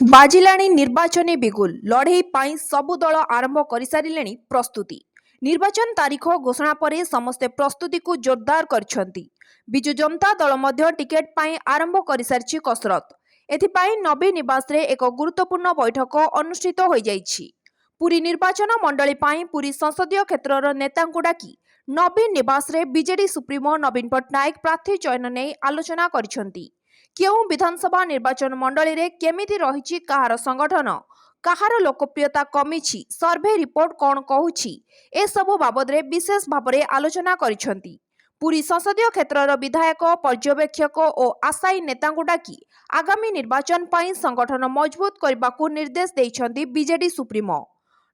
ବାଜିଲାଣି ନିର୍ବାଚନୀ ବିଗୁଲ ଲଢ଼େଇ ପାଇଁ ସବୁ ଦଳ ଆରମ୍ଭ କରିସାରିଲେଣି ପ୍ରସ୍ତୁତି। ନିର୍ବାଚନ ତାରିଖ ଘୋଷଣା ପରେ ସମସ୍ତେ ପ୍ରସ୍ତୁତିକୁ ଜୋରଦାର କରିଛନ୍ତି। ବିଜୁ ଜନତା ଦଳ ମଧ୍ୟ ଟିକେଟ ପାଇଁ ଆରମ୍ଭ କରିସାରିଛି କସରତ। ଏଥିପାଇଁ ନବୀନ ନିବାସରେ ଏକ ଗୁରୁତ୍ୱପୂର୍ଣ୍ଣ ବୈଠକ ଅନୁଷ୍ଠିତ ହୋଇଯାଇଛି। ପୁରୀ ନିର୍ବାଚନ ମଣ୍ଡଳୀ ପାଇଁ ପୁରୀ ସଂସଦୀୟ କ୍ଷେତ୍ରର ନେତାଙ୍କୁ ଡାକି ନବୀନ ନିବାସରେ ବିଜେଡି ସୁପ୍ରିମୋ ନବୀନ ପଟ୍ଟନାୟକ ପ୍ରାର୍ଥୀ ଚୟନ ନେଇ ଆଲୋଚନା କରିଛନ୍ତି। କେଉଁ ବିଧାନସଭା ନିର୍ବାଚନ ମଣ୍ଡଳୀରେ କେମିତି ରହିଛି କାହାର ସଂଗଠନ, କାହାର ଲୋକପ୍ରିୟତା କମିଛି, ସର୍ଭେ ରିପୋର୍ଟ କ'ଣ କହୁଛି, ଏସବୁ ବାବଦରେ ବିଶେଷ ଭାବରେ ଆଲୋଚନା କରିଛନ୍ତି। ପୁରୀ ସଂସଦୀୟ କ୍ଷେତ୍ରର ବିଧାୟକ, ପର୍ଯ୍ୟବେକ୍ଷକ ଓ ଆଶାୟୀ ନେତାଙ୍କୁ ଡାକି ଆଗାମୀ ନିର୍ବାଚନ ପାଇଁ ସଂଗଠନ ମଜବୁତ କରିବାକୁ ନିର୍ଦ୍ଦେଶ ଦେଇଛନ୍ତି ବିଜେଡି ସୁପ୍ରିମୋ।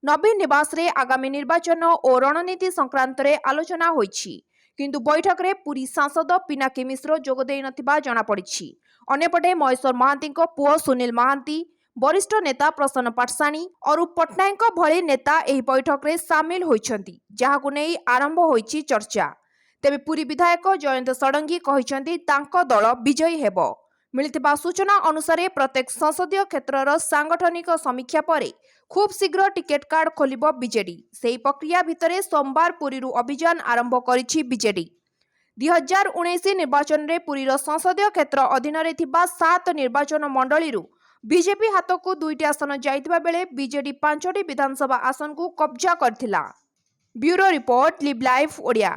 ନବୀନ ନିବାସରେ ଆଗାମୀ ନିର୍ବାଚନ ଓ ରଣନୀତି ସଂକ୍ରାନ୍ତରେ ଆଲୋଚନା ହୋଇଛି। କିନ୍ତୁ ବୈଠକରେ ପୁରୀ ସାଂସଦ ପିନାକୀ ମିଶ୍ର ଯୋଗ ଦେଇନଥିବା ଜଣାପଡ଼ିଛି। ଅନ୍ୟପଟେ ମହେଶ୍ୱର ମହାନ୍ତିଙ୍କ ପୁଅ ସୁନୀଲ ମହାନ୍ତି, ବରିଷ୍ଠ ନେତା ପ୍ରସନ୍ନ ପାଟ୍ଟଶାଣୀ, ଅରୁପ ପଟ୍ଟନାୟକଙ୍କ ଭଳି ନେତା ଏହି ବୈଠକରେ ସାମିଲ ହୋଇଛନ୍ତି, ଯାହାକୁ ନେଇ ଆରମ୍ଭ ହୋଇଛି ଚର୍ଚ୍ଚା। ତେବେ ପୁରୀ ବିଧାୟକ ଜୟନ୍ତ ଷଡ଼ଙ୍ଗୀ କହିଛନ୍ତି ତାଙ୍କ ଦଳ ବିଜୟୀ ହେବ। ମିଳିଥିବା ସୂଚନା ଅନୁସାରେ ପ୍ରତ୍ୟେକ ସଂସଦୀୟ କ୍ଷେତ୍ରର ସାଂଗଠନିକ ସମୀକ୍ଷା ପରେ ଖୁବ୍ ଶୀଘ୍ର ଟିକେଟ କାର୍ଡ ଖୋଲିବ ବିଜେଡି। ସେହି ପ୍ରକ୍ରିୟା ଭିତରେ ସୋମବାର ପୁରୀରୁ ଅଭିଯାନ ଆରମ୍ଭ କରିଛି ବିଜେଡି। 2019 ନିର୍ବାଚନରେ ପୁରୀର ସଂସଦୀୟ କ୍ଷେତ୍ର ଅଧୀନରେ ଥିବା 7 ନିର୍ବାଚନ ମଣ୍ଡଳୀରୁ ବିଜେପି ହାତକୁ 2ଟି ଆସନ ଯାଇଥିବା ବେଳେ ବିଜେଡି 5ଟି ବିଧାନସଭା ଆସନକୁ କବ୍ଜା କରିଥିଲା। Bureau report, live live Odia.